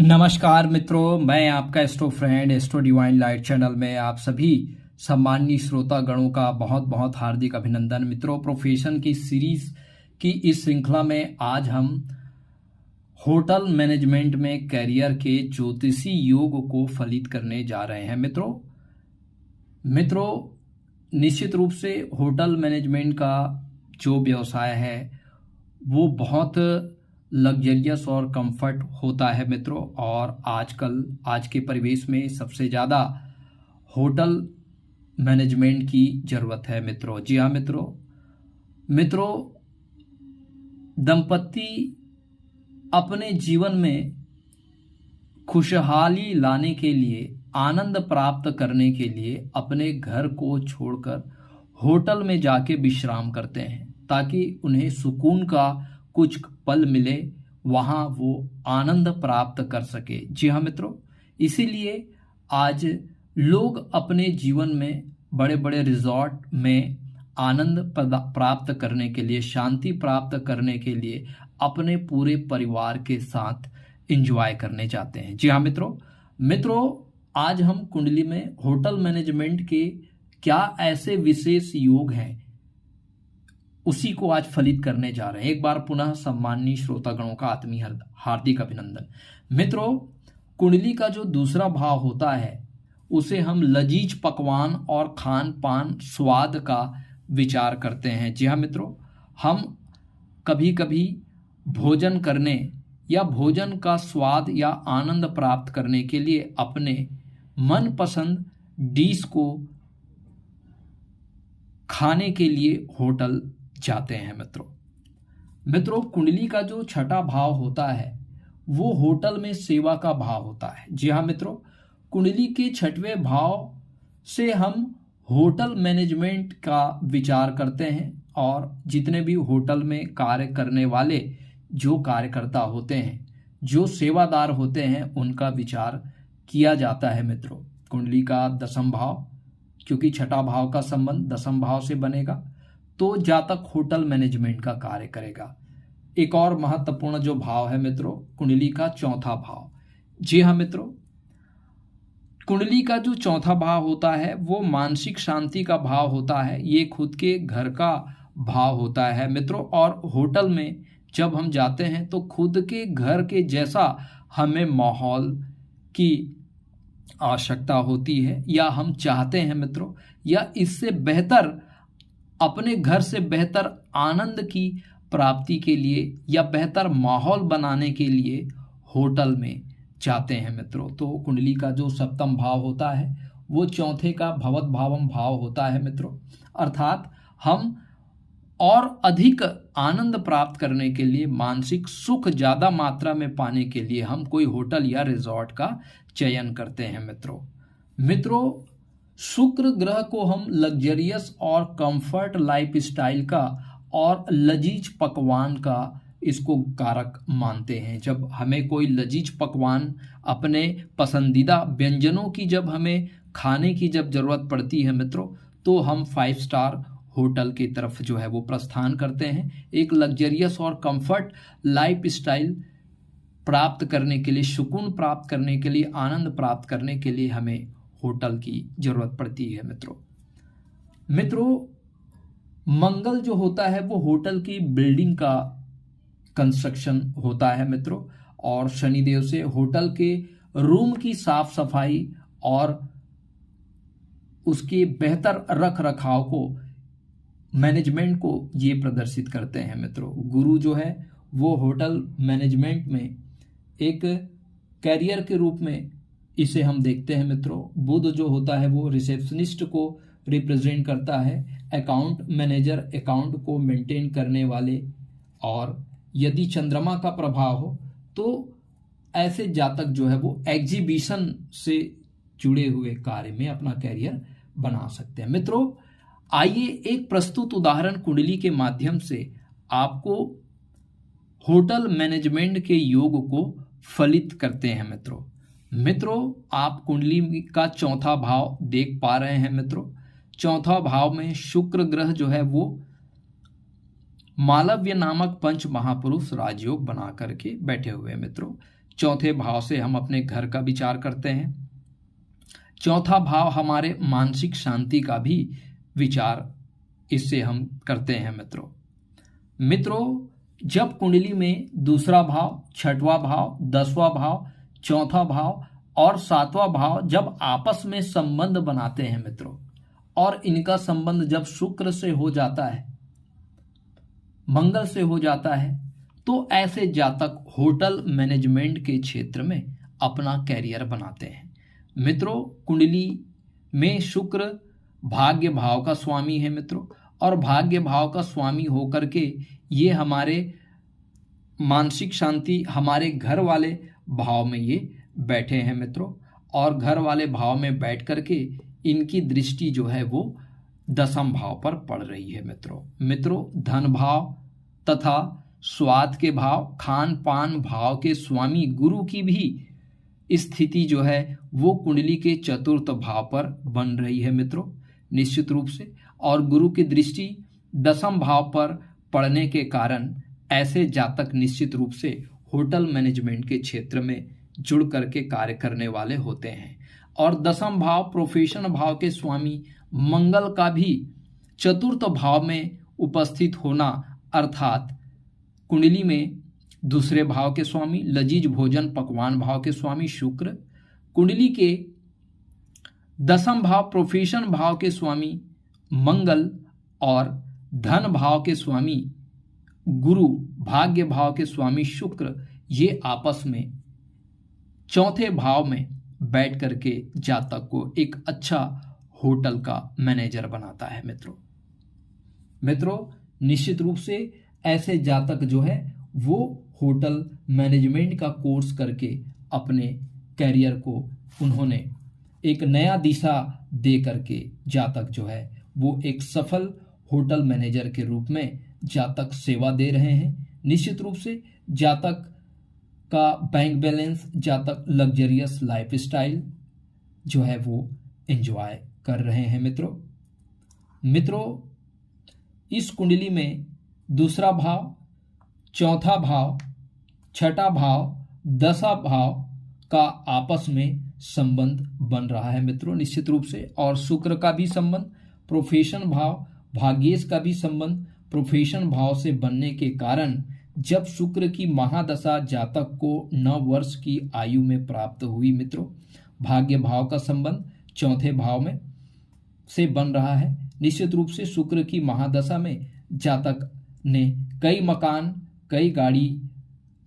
नमस्कार मित्रों, मैं आपका astro friend astro divine light channel में आप सभी सम्माननीय श्रोता गणों का बहुत बहुत हार्दिक अभिनंदन। मित्रों, प्रोफेशन की सीरीज की इस श्रृंखला में आज हम होटल मैनेजमेंट में करियर के ज्योतिषी योग को फलित करने जा रहे हैं। मित्रों, निश्चित रूप से होटल मैनेजमेंट का जो व्यवसाय है वो बहुत लग्जरियस और कंफर्ट होता है मित्रों। और आज के परिवेश में सबसे ज़्यादा होटल मैनेजमेंट की ज़रूरत है मित्रों। जी हाँ मित्रों, दंपति अपने जीवन में खुशहाली लाने के लिए, आनंद प्राप्त करने के लिए अपने घर को छोड़कर होटल में जाके विश्राम करते हैं ताकि उन्हें सुकून का कुछ पल मिले, वहाँ वो आनंद प्राप्त कर सके। जी हाँ मित्रों, इसीलिए आज लोग अपने जीवन में बड़े बड़े रिजॉर्ट में आनंद प्राप्त करने के लिए, शांति प्राप्त करने के लिए अपने पूरे परिवार के साथ एंजॉय करने जाते हैं। जी हाँ मित्रों, आज हम कुंडली में होटल मैनेजमेंट के क्या ऐसे विशेष योग हैं उसी को आज फलित करने जा रहे हैं। एक बार पुनः सम्माननीय श्रोतागणों का आत्मीय हार्दिक अभिनंदन। मित्रों, कुंडली का जो दूसरा भाव होता है उसे हम लजीज पकवान और खान पान स्वाद का विचार करते हैं। जी हाँ मित्रों, हम कभी कभी भोजन करने या भोजन का स्वाद या आनंद प्राप्त करने के लिए अपने मनपसंद डिश को खाने के लिए होटल जाते हैं मित्रों, कुंडली का जो छठा भाव होता है वो होटल में सेवा का भाव होता है। जी हाँ मित्रों, कुंडली के छठवें भाव से हम होटल मैनेजमेंट का विचार करते हैं और जितने भी होटल में कार्य करने वाले जो कार्यकर्ता होते हैं, जो सेवादार होते हैं, उनका विचार किया जाता है मित्रों। कुंडली का दसम भाव, क्योंकि छठा भाव का संबंध दसम भाव से बनेगा, तो जातक होटल मैनेजमेंट का कार्य करेगा। एक और महत्वपूर्ण जो भाव है मित्रों, कुंडली का चौथा भाव। जी हाँ मित्रों, कुंडली का जो चौथा भाव होता है वो मानसिक शांति का भाव होता है। ये खुद के घर का भाव होता है मित्रों। और होटल में जब हम जाते हैं तो खुद के घर के जैसा हमें माहौल की आवश्यकता होती है या हम चाहते हैं मित्रों, या इससे बेहतर, अपने घर से बेहतर आनंद की प्राप्ति के लिए या बेहतर माहौल बनाने के लिए होटल में जाते हैं मित्रों। तो कुंडली का जो सप्तम भाव होता है वो चौथे का भवत भावम भाव होता है मित्रों। अर्थात हम और अधिक आनंद प्राप्त करने के लिए, मानसिक सुख ज़्यादा मात्रा में पाने के लिए हम कोई होटल या रिजॉर्ट का चयन करते हैं मित्रों, शुक्र ग्रह को हम लग्जरियस और कंफर्ट लाइफ स्टाइल का और लजीज पकवान का इसको कारक मानते हैं। जब हमें कोई लजीज पकवान, अपने पसंदीदा व्यंजनों की जब हमें खाने की जब जरूरत पड़ती है मित्रों, तो हम 5 स्टार होटल की तरफ जो है वो प्रस्थान करते हैं। एक लग्जरियस और कंफर्ट लाइफ स्टाइल प्राप्त करने के लिए, सुकून प्राप्त करने के लिए, आनंद प्राप्त करने के लिए हमें होटल की जरूरत पड़ती है मित्रों, मंगल जो होता है वो होटल की बिल्डिंग का कंस्ट्रक्शन होता है मित्रों। और शनिदेव से होटल के रूम की साफ सफाई और उसके बेहतर रख रखाव को, मैनेजमेंट को ये प्रदर्शित करते हैं मित्रों। गुरु जो है वो होटल मैनेजमेंट में एक कैरियर के रूप में इसे हम देखते हैं मित्रों। बुध जो होता है वो रिसेप्शनिस्ट को रिप्रेजेंट करता है, अकाउंट मैनेजर, अकाउंट को मेंटेन करने वाले। और यदि चंद्रमा का प्रभाव हो तो ऐसे जातक जो है वो एग्जीबिशन से जुड़े हुए कार्य में अपना कैरियर बना सकते हैं मित्रों। आइए एक प्रस्तुत उदाहरण कुंडली के माध्यम से आपको होटल मैनेजमेंट के योग को फलित करते हैं मित्रों, आप कुंडली का चौथा भाव देख पा रहे हैं मित्रों। चौथा भाव में शुक्र ग्रह जो है वो मालव्य नामक पंच महापुरुष राजयोग बना करके बैठे हुए मित्रों। चौथे भाव से हम अपने घर का विचार करते हैं। चौथा भाव हमारे मानसिक शांति का भी विचार इससे हम करते हैं मित्रों, जब कुंडली में दूसरा भाव, छठवां भाव, 10वां भाव, चौथा भाव और 7वां भाव जब आपस में संबंध बनाते हैं मित्रों, और इनका संबंध जब शुक्र से हो जाता है, मंगल से हो जाता है, तो ऐसे जातक होटल मैनेजमेंट के क्षेत्र में अपना कैरियर बनाते हैं। मित्रों, कुंडली में शुक्र भाग्य भाव का स्वामी है मित्रों, और भाग्य भाव का स्वामी होकर के ये हमारे मानसिक शांति, हमारे घर वाले भाव में ये बैठे हैं मित्रों, और घर वाले भाव में बैठ करके इनकी दृष्टि जो है वो 10वें भाव पर पड़ रही है मित्रों, धन भाव तथा स्वाद के भाव, खान पान भाव के स्वामी गुरु की भी स्थिति जो है वो कुंडली के चतुर्थ भाव पर बन रही है मित्रों, निश्चित रूप से। और गुरु की दृष्टि 10वें भाव पर पड़ने के कारण ऐसे जातक निश्चित रूप से होटल मैनेजमेंट के क्षेत्र में जुड़ करके कार्य करने वाले होते हैं। और 10वां भाव प्रोफेशन भाव के स्वामी मंगल का भी चतुर्थ भाव में उपस्थित होना, अर्थात कुंडली में दूसरे भाव के स्वामी, लजीज भोजन पकवान भाव के स्वामी शुक्र, कुंडली के 10वां भाव प्रोफेशन भाव के स्वामी मंगल और धन भाव के स्वामी गुरु, भाग्य भाव के स्वामी शुक्र, ये आपस में चौथे भाव में बैठ करके जातक को एक अच्छा होटल का मैनेजर बनाता है मित्रों, निश्चित रूप से ऐसे जातक जो है वो होटल मैनेजमेंट का कोर्स करके अपने कैरियर को उन्होंने एक नया दिशा दे करके जातक जो है वो एक सफल होटल मैनेजर के रूप में जातक सेवा दे रहे हैं। निश्चित रूप से जातक का बैंक बैलेंस, जातक लग्जरियस लाइफस्टाइल जो है वो एंजॉय कर रहे हैं मित्रों, इस कुंडली में दूसरा भाव, चौथा भाव, छठा भाव, 10वां भाव का आपस में संबंध बन रहा है मित्रों, निश्चित रूप से। और शुक्र का भी संबंध, प्रोफेशन भाव, भाग्येश का भी संबंध प्रोफेशन भाव से बनने के कारण जब शुक्र की महादशा जातक को 9 वर्ष की आयु में प्राप्त हुई मित्रों, भाग्य भाव का संबंध चौथे भाव में से बन रहा है। निश्चित रूप से शुक्र की महादशा में जातक ने कई मकान, कई गाड़ी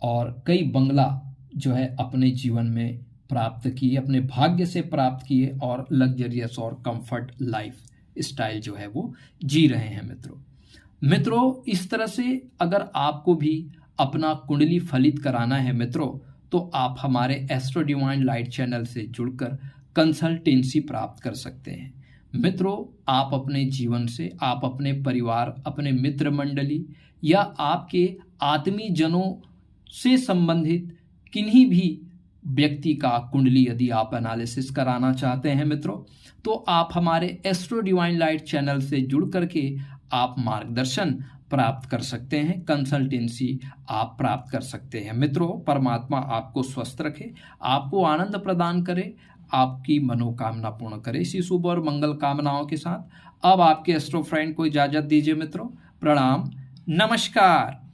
और कई बंगला जो है अपने जीवन में प्राप्त किए, अपने भाग्य से प्राप्त किए, और लग्जरियस और कंफर्ट लाइफ स्टाइल जो है वो जी रहे हैं मित्रों, इस तरह से अगर आपको भी अपना कुंडली फलित कराना है मित्रों, तो आप हमारे एस्ट्रो डिवाइन लाइट चैनल से जुड़कर कंसल्टेंसी प्राप्त कर सकते हैं मित्रों। आप अपने जीवन से, आप अपने परिवार, अपने मित्र मंडली या आपके आत्मीय जनों से संबंधित किन्हीं भी व्यक्ति का कुंडली यदि आप एनालिसिस कराना चाहते हैं मित्रों, तो आप हमारे एस्ट्रो डिवाइन लाइट चैनल से जुड़ करके आप मार्गदर्शन प्राप्त कर सकते हैं, कंसल्टेंसी आप प्राप्त कर सकते हैं मित्रों। परमात्मा आपको स्वस्थ रखे, आपको आनंद प्रदान करे, आपकी मनोकामना पूर्ण करे। इसी शुभ और मंगल कामनाओं के साथ अब आपके एस्ट्रो फ्रेंड को इजाजत दीजिए मित्रों। प्रणाम, नमस्कार।